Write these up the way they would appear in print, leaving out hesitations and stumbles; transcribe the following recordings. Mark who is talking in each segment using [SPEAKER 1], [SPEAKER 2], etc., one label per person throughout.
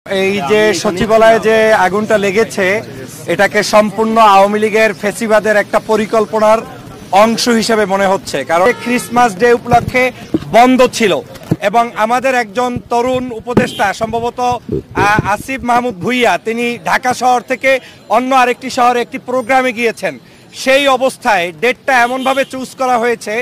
[SPEAKER 1] এই যে সচিবালয়ে যে আগুনটা লেগেছে এটাকে সম্পূর্ণ আওয়ামী লীগের ফেসিবাদের একটা পরিকল্পনার অংশ হিসেবে মনে হচ্ছে, কারণ ক্রিসমাস ডে উপলক্ষে বন্ধ ছিল এবং আমাদের একজন তরুণ উপদেষ্টা সম্ভবত আসিফ মাহমুদ ভুইয়া তিনি ঢাকা শহর থেকে অন্য আরেকটি শহরে একটি প্রোগ্রামে গিয়েছেন। সেই অবস্থায় ডেটটা এমনভাবে চুজ করা হয়েছে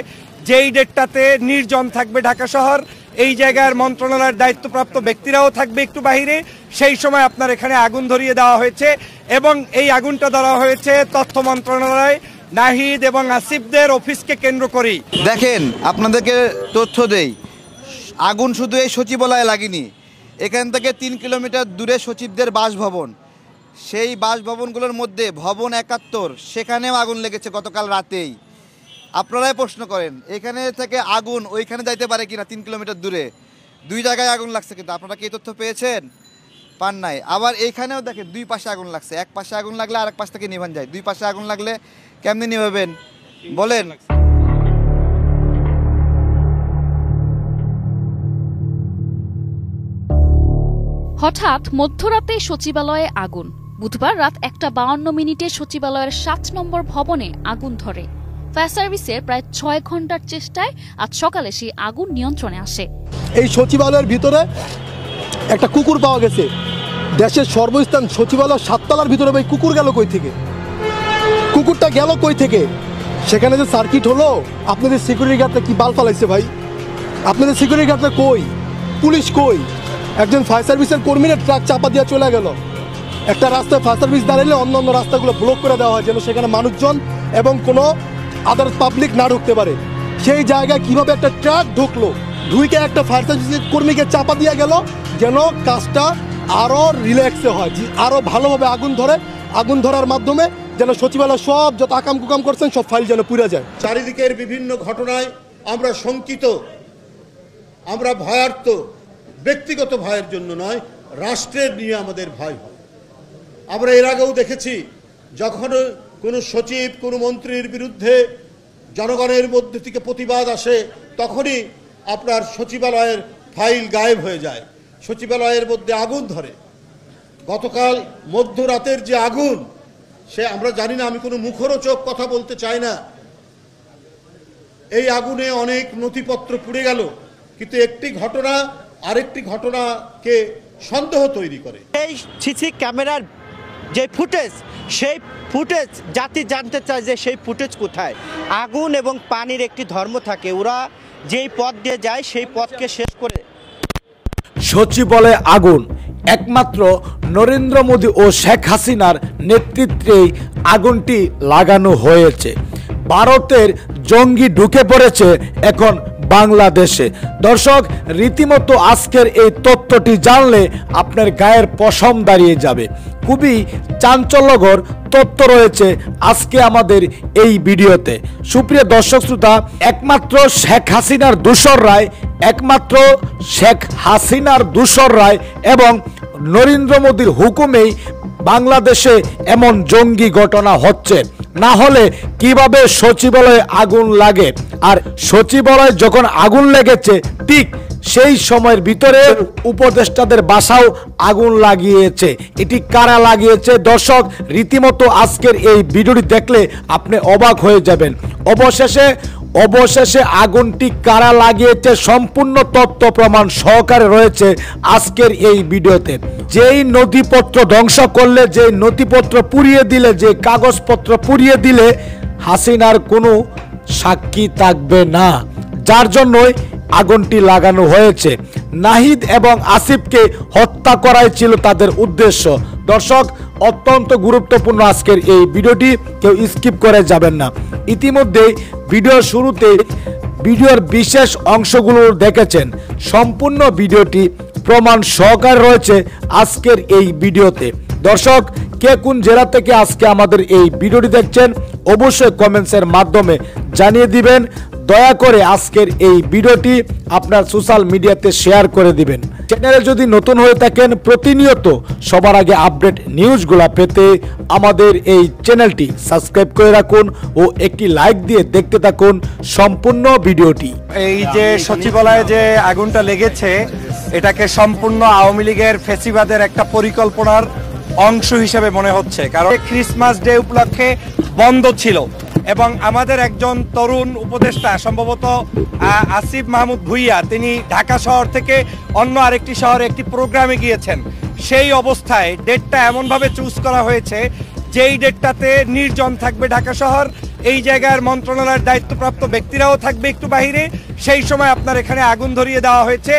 [SPEAKER 1] যেই ডেটটাতে নির্জন থাকবে ঢাকা শহর, এই জায়গার মন্ত্রণালয়ের দায়িত্বপ্রাপ্ত ব্যক্তিরাও থাকবে একটু বাহিরে। সেই সময় আপনার এখানে আগুন ধরিয়ে দেওয়া হয়েছে এবং এই আগুনটা ধরা হয়েছে তথ্য মন্ত্রণালয় নাহিদ এবং আসিফদের অফিসকে কেন্দ্র করেই।
[SPEAKER 2] দেখেন, আপনাদেরকে তথ্য দেই, আগুন শুধু এই সচিবালয়ে লাগেনি, এখান থেকে 3 কিলোমিটার দূরে সচিবদের বাসভবন, সেই বাসভবনগুলোর মধ্যে ভবন 71 সেখানেও আগুন লেগেছে গতকাল রাতেই। আপনারাই প্রশ্ন করেন এখানে থেকে আগুন ওইখানে যাইতে পারে কিনা, 3 কিলোমিটার দূরে 2 জায়গায় আগুন লাগছে, কিন্তু আপনারা কি এই তথ্য পেয়েছেন? পান নাই। আবার এইখানেও দেখেন 2 পাশে আগুন লাগছে, এক পাশে আগুন লাগলে আরেক পাশ থেকে নিভান যায়, 2 পাশে আগুন লাগলে কেমনি নিভাবেন বলেন?
[SPEAKER 3] হঠাৎ মধ্যরাতে সচিবালয়ে আগুন। বুধবার রাত 1:52 সচিবালয়ের 7 নম্বর ভবনে আগুন ধরে। ফায়ার সার্ভিসের প্রায় 6 ঘন্টার চেষ্টায় আজ সকালে সেই আগুন নিয়ন্ত্রণে আসে।
[SPEAKER 4] এই সচিবালয়ের ভিতরে একটা কুকুর পাওয়া গেছে। দেশের সর্বস্থান সচিবালয় 7 তলার ভিতরে ভাই কুকুর গেল কই থেকে? কুকুরটা গেল কই থেকে? সেখানে যে সার্কিট হলো, আপনাদের সিকিউরিটি গার্ডটা কি বাল ফালাইছে ভাই? আপনাদের সিকিউরিটি গার্ডটা কই? পুলিশ কই? একজন ফায়ার সার্ভিসের কর্মীরা ট্রাক চাপা দিয়ে চলে গেল। একটা রাস্তায় ফায়ার সার্ভিস দাঁড়ালে অন্য অন্য রাস্তাগুলো ব্লক করে দেওয়া হয় যেন সেখানে মানুষজন এবং কোনো আদার পাবলিক না ঢুকতে পারে। সেই জায়গায় কিভাবে একটা ট্রাক ঢুকলো, ঢুকে একটা ফায়ার সার্ভিসের কর্মীকে চাপা দিয়ে গেল যেন কাজটা আরও রিল্যাক্সে হয়, আরও ভালোভাবে আগুন ধরে। আগুন ধরার মাধ্যমে যেন সচিবালয় সব যত আকাম কুকাম করছেন সব ফাইল যেন পুড়ে যায়।
[SPEAKER 5] চারিদিকের বিভিন্ন ঘটনায় আমরা শঙ্কিত, আমরা ভয়ার্ত। ব্যক্তিগত ভয়ের জন্য নয়, রাষ্ট্রের নিয়ে আমাদের ভয় হয়। আমরা এর আগেও দেখেছি যখন কোনো সচিব কোনো মন্ত্রীর বিরুদ্ধে জনগণের মধ্যে থেকে প্রতিবাদ আসে তখনই আপনার সচিবালয়ের ফাইল গায়েব হয়ে যায়, সচিবালয়ের মধ্যে আগুন ধরে। গতকাল মধ্যরাতের যে আগুন, সে আমরা জানি না, আমি কোনো মুখরোচক কথা বলতে চাই না। এই আগুনে অনেক নথিপত্র পুড়ে গেল, কিন্তু একটি ঘটনা আরেকটি ঘটনাকে সন্দেহ তৈরি করে।
[SPEAKER 6] এই সিসি ক্যামেরার যে ফুটেজ, সেই ফুটেজ জাতি জানতে চায় যে সেই ফুটেজ কোথায়। আগুন এবং পানির একটি ধর্ম থাকে, ওরা যেই পথ দিয়ে যায় সেই পথকে শেষ করে।
[SPEAKER 7] সচিবালয়ে আগুন একমাত্র নরেন্দ্র মোদী ও শেখ হাসিনার নেতৃত্বেই আগুনটি লাগানো হয়েছে। ভারতের জঙ্গি ঢুকে পড়েছে এখন বাংলাদেশে। দর্শক, রীতিমতো আজকের এই তথ্যটি জানলে আপনার গায়ের পশম দাঁড়িয়ে যাবে। খুবই চাঞ্চল্যকর তথ্য রয়েছে আজকে আমাদের এই ভিডিওতে। সুপ্রিয় দর্শক শ্রোতা, একমাত্র শেখ হাসিনার দোসররায় এবং নরেন্দ্র মোদীর হুকুমেই বাংলাদেশে এমন জঙ্গি ঘটনা হচ্ছে। না হলে কিভাবে সচিবালয়ে আগুন লাগে? আর সচিবালয়ে যখন আগুন লেগেছে ঠিক সেই সময়ের ভিতরে উপদেষ্টাদের বাসাও আগুন লাগিয়েছে। এটি কারা লাগিয়েছে? দর্শক, রীতিমতো আজকের এই ভিডিওটি দেখলে আপনি অবাক হয়ে যাবেন। অবশেষে আগুনটি কারা লাগিয়েছে সম্পূর্ণ তথ্য প্রমাণ সহকারে রয়েছে আজকের এই ভিডিওতে। যেই নথিপত্র ধ্বংস করলে, যে নথিপত্র পুড়িয়ে দিলে, যে কাগজপত্র পুড়িয়ে দিলে হাসিনার কোনো সাক্ষী থাকবে না, যার জন্যই আগুনটি লাগানো হয়েছে। নাহিদ এবং আসিফকে হত্যা করাই ছিল তাদের উদ্দেশ্য। দর্শক, অত্যন্ত গুরুত্বপূর্ণ আজকের এই ভিডিওটি, কেউ স্কিপ করে যাবেন না। ইতিমধ্যে ভিডিওর শুরুতে ভিডিওর বিশেষ অংশগুলো দেখেছেন। সম্পূর্ণ ভিডিওটি প্রমাণ সহকারে রয়েছে আজকের এই ভিডিওতে। দর্শক, কে কোন জেলা থেকে আজকে আমাদের এই ভিডিওটি দেখছেন অবশ্যই কমেন্টসের মাধ্যমে জানিয়ে দিবেন। দয়া করে আজকের এই ভিডিওটি আপনার সোশ্যাল মিডিয়াতে শেয়ার করে দিবেন। চ্যানেলে যদি নতুন হয়ে থাকেন প্রতিনিয়ত সবার আগে আপডেট নিউজগুলো পেতে আমাদের এই চ্যানেলটি সাবস্ক্রাইব করে রাখুন ও একটি লাইক দিয়ে দেখতে থাকুন সম্পূর্ণ ভিডিওটি।
[SPEAKER 1] এই যে সচিবালয়ে যে আগুনটা লেগেছে এটাকে সম্পূর্ণ আওয়ামী লীগের ফেসিবাদের একটা পরিকল্পনার অংশ হিসেবে মনে হচ্ছে, কারণ ক্রিসমাস ডে উপলক্ষে বন্ধ ছিল এবং আমাদের একজন তরুণ উপদেষ্টা সম্ভবত আসিফ মাহমুদ ভুইয়া তিনি ঢাকা শহর থেকে অন্য আরেকটি শহরে একটি প্রোগ্রামে গিয়েছেন। সেই অবস্থায় ডেটটা এমনভাবে চুজ করা হয়েছে যেই ডেটটাতে নির্জন থাকবে ঢাকা শহর, এই জায়গার মন্ত্রণালয়ের দায়িত্বপ্রাপ্ত ব্যক্তিরাও থাকবে একটু বাহিরে। সেই সময় আপনার এখানে আগুন ধরিয়ে দেওয়া হয়েছে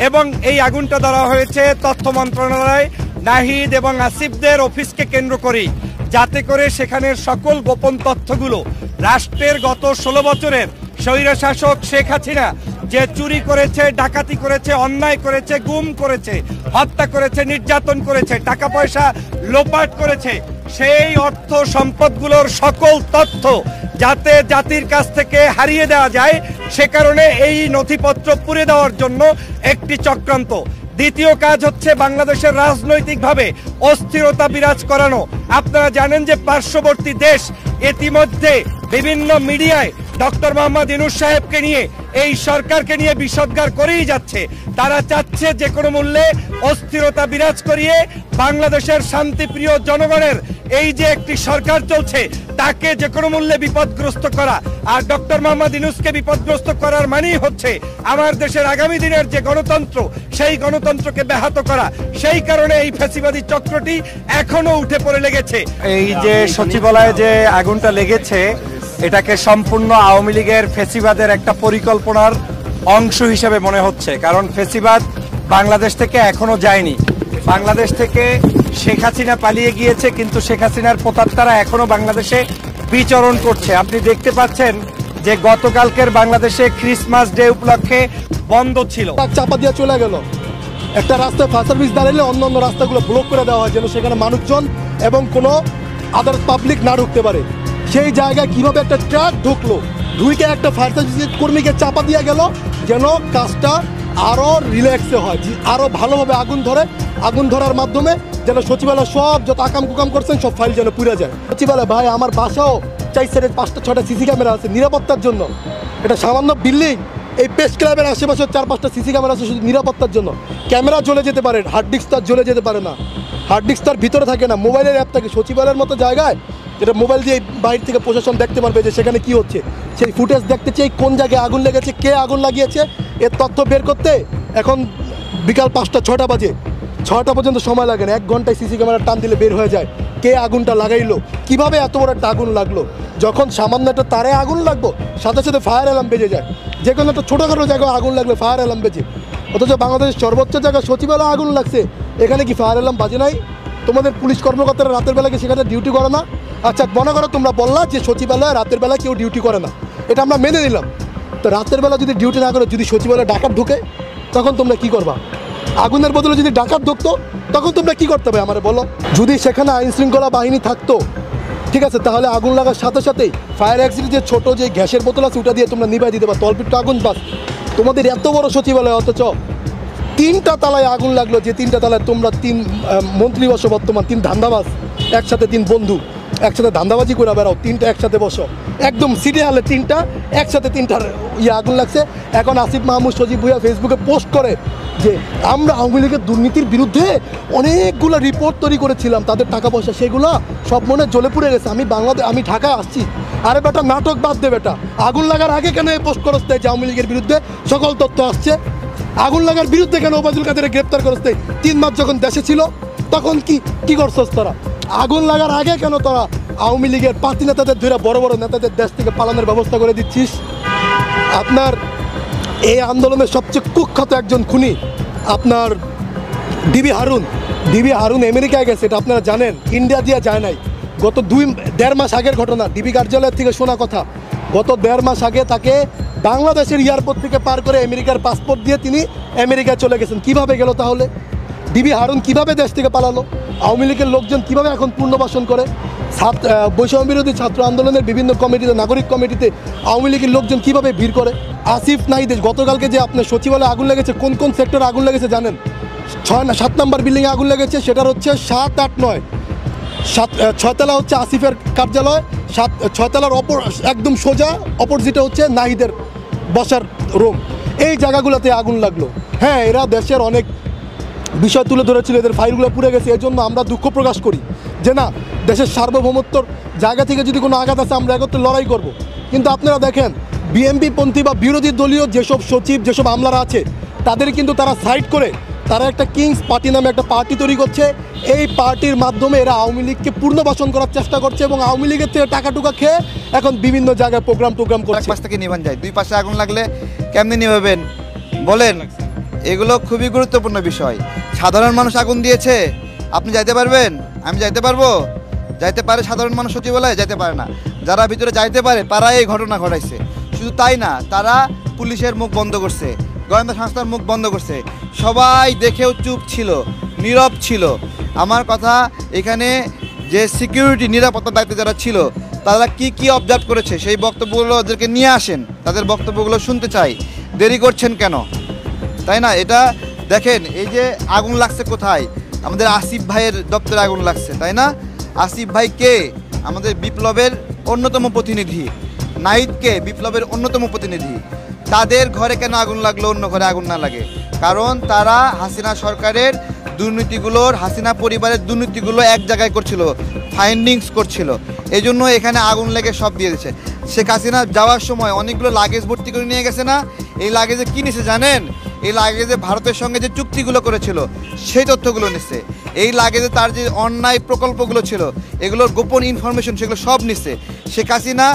[SPEAKER 1] এবং এই আগুনটা ধরা হয়েছে তথ্য মন্ত্রণালয় নাহিদ এবং আসিফদের অফিসকে কেন্দ্র করেই, যাতে করে সেখানের সকল গোপন তথ্যগুলো রাষ্ট্রের গত 16 বছরের স্বৈরশাসক শেখ হাসিনা যে চুরি করেছে, ডাকাতি করেছে, অন্যায় করেছে, গুম করেছে, হত্যা করেছে, নির্যাতন করেছে, টাকা পয়সা লোপাট করেছে, সেই অর্থ সম্পদগুলোর সকল তথ্য যাতে জাতির কাছ থেকে হারিয়ে দেওয়া যায়, সে কারণে এই নথিপত্র পুড়ে দেওয়ার জন্য একটি চক্রান্ত। দ্বিতীয় কাজ হচ্ছে বাংলাদেশের রাজনৈতিকভাবে অস্থিরতা বিরাজ করানো। আপনারা জানেন যে পার্শ্ববর্তী দেশ ইতিমধ্যে বিভিন্ন মিডিয়ায় ডক্টর মোহাম্মদ ইউনূস সাহেবকে নিয়ে, এই সরকারকে নিয়ে বিষোদ্গার করেই যাচ্ছে। তারা চাচ্ছে যে কোনো মূল্যে অস্থিরতা বিরাজ করিয়ে বাংলাদেশের শান্তিপ্রিয় জনগণের এই যে একটি সরকার চলছে তাকে যে কোনো মূল্যে বিপদগ্রস্ত করা। আর ডক্টর মোহাম্মদ ইউনূসকে বিপদগ্রস্ত করার মানেই হচ্ছে আমার দেশের আগামী দিনের যে গণতন্ত্র সেই গণতন্ত্রকে ব্যাহত করা। সেই কারণে এই ফ্যাসিবাদী চক্রটি এখনো উঠে পড়ে লেগেছে। এই যে সচিবালয়ে যে আগুনটা লেগেছে এটাকে সম্পূর্ণ আওয়ামী লীগের ফেসিবাদের একটা পরিকল্পনার অংশ হিসেবে মনে হচ্ছে, কারণ ফেসিবাদ বাংলাদেশ থেকে এখনো যায়নি। বাংলাদেশ থেকে শেখ হাসিনা পালিয়ে গিয়েছে, কিন্তু শেখ হাসিনার প্রতাত্তারা এখনো বাংলাদেশে বিচরণ করছে। আপনি দেখতে পাচ্ছেন যে গতকালকের বাংলাদেশে ক্রিসমাস ডে উপলক্ষে বন্ধ ছিল,
[SPEAKER 4] চাপা দিয়ে চলে গেল। একটা রাস্তায় ফায়ার সার্ভিস দাঁড়ালে অন্য অন্য রাস্তাগুলো ব্লক করে দেওয়া হয় যেন সেখানে মানুষজন এবং কোনো আদার পাবলিক না ঢুকতে পারে। সেই জায়গায় কিভাবে একটা ট্রাক ঢুকলো, ঢুকে একটা ফায়ার সার্ভিস কর্মীকে চাপা দিয়ে গেল যেন কাজটা আরও রিল্যাক্সে হয়, আরও ভালোভাবে আগুন ধরে। আগুন ধরার মাধ্যমে যেন সচিবালয় সব যত আকাম কুকাম করছেন সব ফাইল যেন পুড়ে যায়। সচিবালয় ভাই আমার বাসাও 4 5টা 6টা সিসি ক্যামেরা আছে নিরাপত্তার জন্য। এটা সামান্য বিল্ডিং, এই প্রেস ক্লাবের আশেপাশে 4-5টা সিসি ক্যামেরা আছে শুধু নিরাপত্তার জন্য। ক্যামেরা জ্বলে যেতে পারে, হার্ড ডিস্ক তার জ্বলে যেতে পারে না, হার্ড ডিস্ক তার ভিতরে থাকে না, মোবাইলের অ্যাপ থাকে। সচিবালয়ের মতো জায়গায় যেটা মোবাইল দিয়ে বাইরে থেকে প্রশাসন দেখতে পারবে যে সেখানে কি হচ্ছে, সেই ফুটেজ দেখতে চাই, কোন জায়গায় আগুন লেগেছে, কে আগুন লাগিয়েছে, এর তথ্য বের করতে এখন বিকাল 5টা 6টা বাজে, 6টা পর্যন্ত সময় লাগে না। 1 ঘন্টায় সিসি ক্যামেরা টান দিলে বের হয়ে যায় কে আগুনটা লাগাইলো, কিভাবে এত বড় একটা আগুন লাগলো। যখন সামান্য একটা তারে আগুন লাগবো সাথে সাথে ফায়ার অ্যালার্ম বেজে যায়। যে কোনো একটা ছোটোখাটো জায়গায় আগুন লাগলে ফায়ার অ্যালার্ম বেজে, অথচ বাংলাদেশের সর্বোচ্চ জায়গায় সচিবালয়ে আগুন লাগছে, এখানে কি ফায়ার অ্যালার্ম বাজে নাই? তোমাদের পুলিশ কর্মকর্তারা রাতের বেলা কি সেখানে ডিউটি করে না? আচ্ছা মনে করো তোমরা বললা যে সচিবালয়ে রাতের বেলা কেউ ডিউটি করে না, এটা আমরা মেনে নিলাম। তো রাতের বেলা যদি ডিউটি না করে, যদি সচিবালয়ে ডাকাত ঢুকে তখন তোমরা কি করবা? আগুনের বদলে যদি ডাকাত ঢুকতো তখন তোমরা কি করতে হবে আমারে বলো? যদি সেখানে আইন শৃঙ্খলা বাহিনী থাকতো ঠিক আছে, তাহলে আগুন লাগার সাথে সাথেই ফায়ার এক্সিট যে ছোটো যে গ্যাসের বোতল আছে ওটা দিয়ে তোমরা নিভাই দিতে পারো, তলপিট্ট আগুন বাস। তোমাদের এত বড় সচিবালয়, অথচ 3টা তালায় আগুন লাগলো, যে 3টা তালায় তোমরা 3 মন্ত্রী বসো, বর্তমান 3 ধান্দাবাজ একসাথে, 3 বন্ধু একসাথে ধান্দাবাজি করে বেড়াও, 3টা একসাথে বসো, একদম সিটি হলে 3টা একসাথে 3টার আগুন লাগছে। এখন আসিফ মাহমুদ সজীব ভুইয়া ফেসবুকে পোস্ট করে যে আমরা আওয়ামী লীগের দুর্নীতির বিরুদ্ধে অনেকগুলো রিপোর্ট তৈরি করেছিলাম, তাদের টাকা পয়সা সেগুলো সব মনে জ্বলে পুড়ে গেছে, আমি ঢাকায় আসছি। আরে বেটা নাটক বাদ দে বেটা, আগুন লাগার আগে কেন এই পোস্ট করতে যে আওয়ামী লীগের বিরুদ্ধে সকল তথ্য আসছে? আগুন লাগার বিরুদ্ধে কেন ওবায়দুল কাদেরকে গ্রেপ্তার করতে? 3 মাস যখন দেশে ছিল তখন কি করছস তোরা? আগুন লাগার আগে কেন তোরা আওয়ামী লীগের পার্টি নেতাদের ধরে বড় বড় নেতাদের দেশ থেকে পালানোর ব্যবস্থা করে দিচ্ছিস? আপনার এই আন্দোলনের সবচেয়ে কুখ্যাত একজন খুনি আপনার ডিবি হারুন আমেরিকায় গেছে, এটা আপনারা জানেন, ইন্ডিয়া দিয়ে যায় নাই। গত 1.5 মাস আগের ঘটনা, ডিবি কার্যালয়ের থেকে শোনা কথা। গত 1.5 মাস আগে তাকে বাংলাদেশের এয়ারপোর্ট থেকে পার করে আমেরিকার পাসপোর্ট দিয়ে তিনি আমেরিকায় চলে গেছেন। কিভাবে গেল তাহলে? ডিবি হারুন কিভাবে দেশ থেকে পালালো? আওয়ামী লীগের লোকজন কিভাবে এখন পুনর্বাসন করে? বৈষম্য বিরোধী ছাত্র আন্দোলনের বিভিন্ন কমিটিতে, নাগরিক কমিটিতে আওয়ামী লীগের লোকজন কীভাবে ভিড় করে। আসিফ নাহিদের গতকালকে যে আপনার সচিবালয়ে আগুন লেগেছে, কোন কোন সেক্টরে আগুন লেগেছে জানেন? 7 নম্বর বিল্ডিংয়ে আগুন লেগেছে, সেটার হচ্ছে 7, 8, 9। 6 তলা হচ্ছে আসিফের কার্যালয়, 6 তলার একদম সোজা অপোজিটে হচ্ছে নাহিদের বসার রুম। এই জায়গাগুলোতে আগুন লাগলো। হ্যাঁ, এরা দেশের অনেক বিষয় তুলে ধরেছিল, এদের ফাইলগুলো পুড়ে গেছে। এই জন্য আমরা দুঃখ প্রকাশ করি যে না, দেশের সার্বভৌমত্বর জায়গা থেকে যদি কোনো আঘাত আছে আমরা একত্রে লড়াই করব। কিন্তু আপনারা দেখেন, বিএনপি পন্থী বা বিরোধী দলীয় যেসব সচিব, যেসব আমলারা আছে, তাদের কিন্তু তারা সাইড করে তারা একটা কিংস পার্টি নামে একটা পার্টি তৈরি করছে। এই পার্টির মাধ্যমে এরা আওয়ামী লীগকে পুনর্বাসন করার চেষ্টা করছে এবং আওয়ামী লীগের থেকে টাকা টুকা খেয়ে এখন বিভিন্ন জায়গায় প্রোগ্রাম করছে।
[SPEAKER 2] এক পাশ থেকে নিভান যায়, দুই পাশে আগুন লাগলে কেমনি নিভাবেন বলেন? এগুলো খুবই গুরুত্বপূর্ণ বিষয়। সাধারণ মানুষ আগুন দিয়েছে, আপনি যাইতে পারবেন? আমি যাইতে পারবো? যাইতে পারে সাধারণ মানুষ সচিবালয়ে? যাইতে পারে না। যারা ভিতরে যাইতে পারে তারা এই ঘটনা ঘটাইছে। শুধু তাই না, তারা পুলিশের মুখ বন্ধ করছে, গোয়েন্দা সংস্থার মুখ বন্ধ করছে। সবাই দেখেও চুপ ছিল, নীরব ছিল। আমার কথা, এখানে যে সিকিউরিটি, নিরাপত্তার দায়িত্বে যারা ছিল, তারা কি অবজার্ভ করেছে সেই বক্তব্যগুলো ওদেরকে নিয়ে আসেন, তাদের বক্তব্যগুলো শুনতে চাই। দেরি করছেন কেন? তাই না? এটা দেখেন, এই যে আগুন লাগছে কোথায়? আমাদের আসিফ ভাইয়ের দপ্তরে আগুন লাগছে, তাই না? আসিফ ভাই কে? আমাদের বিপ্লবের অন্যতম প্রতিনিধি। নাহিদ কে? বিপ্লবের অন্যতম প্রতিনিধি। তাদের ঘরে কেন আগুন লাগলো, অন্য ঘরে আগুন না লাগে? কারণ তারা হাসিনা সরকারের দুর্নীতিগুলোর, হাসিনা পরিবারের দুর্নীতিগুলো এক জায়গায় করছিল, ফাইন্ডিংস করছিল। এই জন্য এখানে আগুন লেগে সব দিয়ে দিচ্ছে। শেখ হাসিনা যাওয়ার সময় অনেকগুলো লাগেজ ভর্তি করে নিয়ে গেছে না? এই লাগেজে কী নিছে জানেন? এই লাগেজে ভারতের সঙ্গে যে চুক্তিগুলো করেছিল সেই তথ্যগুলো নিচ্ছে। এই লাগেজে তার যে অন্যায় প্রকল্পগুলো ছিল, এগুলোর গোপন ইনফরমেশন, সেগুলো সব নিচ্ছে। শেখ হাসিনা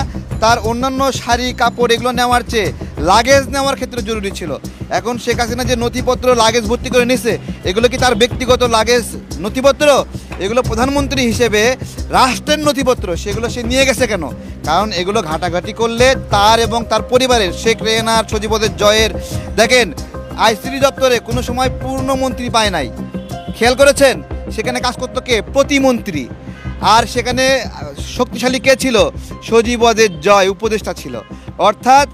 [SPEAKER 2] তার অন্যান্য শাড়ি কাপড় এগুলো নেওয়ার চেয়ে লাগেজ নেওয়ার ক্ষেত্রে জরুরি ছিল। এখন শেখ হাসিনা যে নথিপত্র লাগেজ ভর্তি করে নিছে, এগুলো কি তার ব্যক্তিগত লাগেজ নথিপত্র? এগুলো প্রধানমন্ত্রী হিসেবে রাষ্ট্রের নথিপত্র। সেগুলো সে নিয়ে গেছে কেন? কারণ এগুলো ঘাটাঘাটি করলে তার এবং তার পরিবারের, শেখ রেহানার, সজীবদের জয়ের, দেখেন আইসিডি দপ্তরে কোনো সময় পূর্ণমন্ত্রী পায় নাই, খেয়াল করেছেন? সেখানে কাজ করতো কে? প্রতিমন্ত্রী। আর সেখানে শক্তিশালী কে ছিল? সজীবদের জয় উপদেষ্টা ছিল। অর্থাৎ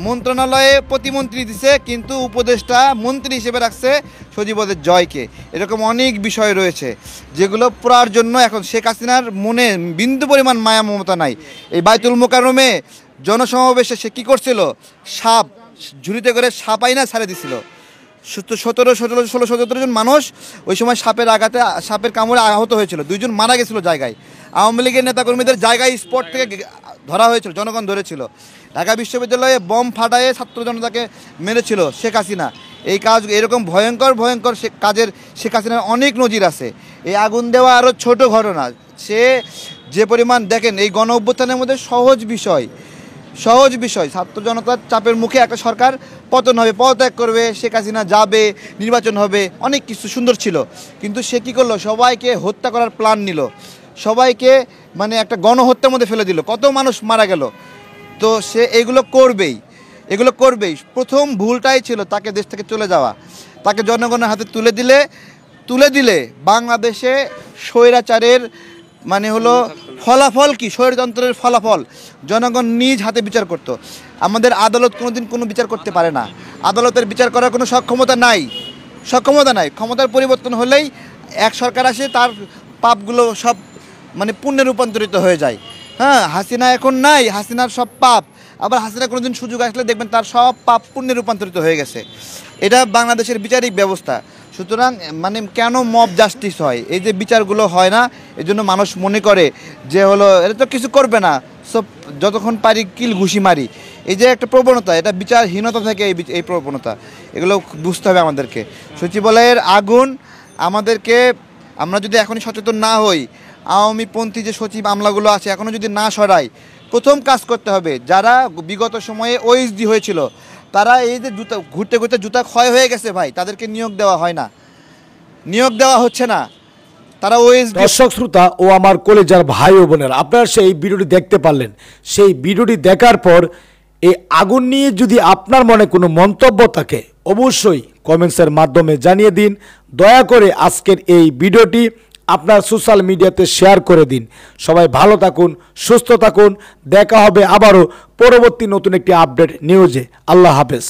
[SPEAKER 2] মন্ত্রণালয়ে প্রতিমন্ত্রী দিছে, কিন্তু উপদেষ্টা মন্ত্রী হিসেবে রাখছে সজীবদের জয়কে। এরকম অনেক বিষয় রয়েছে যেগুলো পড়ার জন্য এখন শেখ হাসিনার মনে বিন্দু পরিমাণ মায়া মমতা নাই। এই বাইতুল মোকাররমে জনসমাবেশে সে কী করছিল? সাপ ঝুড়িতে করে সাপ আইনা ছাড়ে দিছিল। 16-17 জন মানুষ ওই সময় সাপের আঘাতে, সাপের কামড়ে আহত হয়েছিল। 2 জন মারা গেছিল জায়গায়। আওয়ামী লীগের নেতাকর্মীদের জায়গায় স্পট থেকে ধরা হয়েছিল, জনগণ ধরেছিল। ঢাকা বিশ্ববিদ্যালয়ে বম ফাটায়ে ছাত্র জনতাকে মেরেছিল শেখ হাসিনা। এই কাজ, এরকম ভয়ঙ্কর কাজের শেখ হাসিনার অনেক নজির আছে। এই আগুন দেওয়া আরও ছোট ঘটনা। সে যে পরিমাণ, দেখেন এই গণ অভ্যুত্থানের মধ্যে সহজ বিষয়, ছাত্র জনতার চাপের মুখে একটা সরকার পতন হবে, পদত্যাগ করবে, শেখ হাসিনা যাবে, নির্বাচন হবে, অনেক কিছু সুন্দর ছিল। কিন্তু সে কী করলো? সবাইকে হত্যা করার প্ল্যান নিল, সবাইকে মানে একটা গণহত্যার মধ্যে ফেলে দিল। কত মানুষ মারা গেল। তো সে এগুলো করবেই। প্রথম ভুলটাই ছিল তাকে দেশ থেকে চলে যাওয়া। তাকে জনগণের হাতে তুলে দিলে বাংলাদেশে স্বৈরাচারের মানে হলো ফলাফল কি? স্বৈরতন্ত্রের ফলাফল জনগণ নিজ হাতে বিচার করত। আমাদের আদালত কোনোদিন কোনো বিচার করতে পারে না। আদালতের বিচার করার কোনো সক্ষমতা নাই। ক্ষমতার পরিবর্তন হলেই এক সরকার আসে, তার পাপগুলো সব মানে পুণ্যে রূপান্তরিত হয়ে যায়। হ্যাঁ, হাসিনা এখন নাই, হাসিনার সব পাপ। আবার হাসিনা কোনোদিন সুযোগ আসলে দেখবেন তার সব পাপ পুণ্যে রূপান্তরিত হয়ে গেছে। এটা বাংলাদেশের বিচারিক ব্যবস্থা। সুতরাং মানে কেন মব জাস্টিস হয়? এই যে বিচারগুলো হয় না, এই জন্য মানুষ মনে করে যে হলো এটা তো কিছু করবে না, সব যতক্ষণ পারি কিল ঘুষি মারি। এই যে একটা প্রবণতা, এটা বিচারহীনতা থেকে এই প্রবণতা, এগুলো বুঝতে হবে আমাদেরকে। সচিবালয়ের আগুন আমাদেরকে, আমরা যদি এখনই সচেতন না হই, আওয়ামীপন্থী যে সচিব আমলাগুলো আছে এখনও যদি না সরাই, প্রথম কাজ করতে হবে যারা বিগত সময়ে ওএসডি হয়েছিল, তারা এই যে জুতা ঘুরতে জুতা ক্ষয় হয়ে গেছে ভাই, তাদেরকে নিয়োগ দেওয়া হচ্ছে না। তারা ওএসডি।
[SPEAKER 7] দর্শক শ্রোতা ও আমার কলেজার ভাই ও বোনেরা, আপনারা সেই ভিডিওটি দেখতে পারলেন। সেই ভিডিওটি দেখার পর এই আগুন নিয়ে যদি আপনার মনে কোনো মন্তব্য থাকে অবশ্যই কমেন্টসের মাধ্যমে জানিয়ে দিন। দয়া করে আজকের এই ভিডিওটি আপনার সোশ্যাল মিডিয়াতে শেয়ার করে দিন। সবাই ভালো থাকুন, সুস্থ থাকুন। দেখা হবে আবারও পরবর্তী নতুন একটি আপডেট নিউজে। আল্লাহ হাফেজ।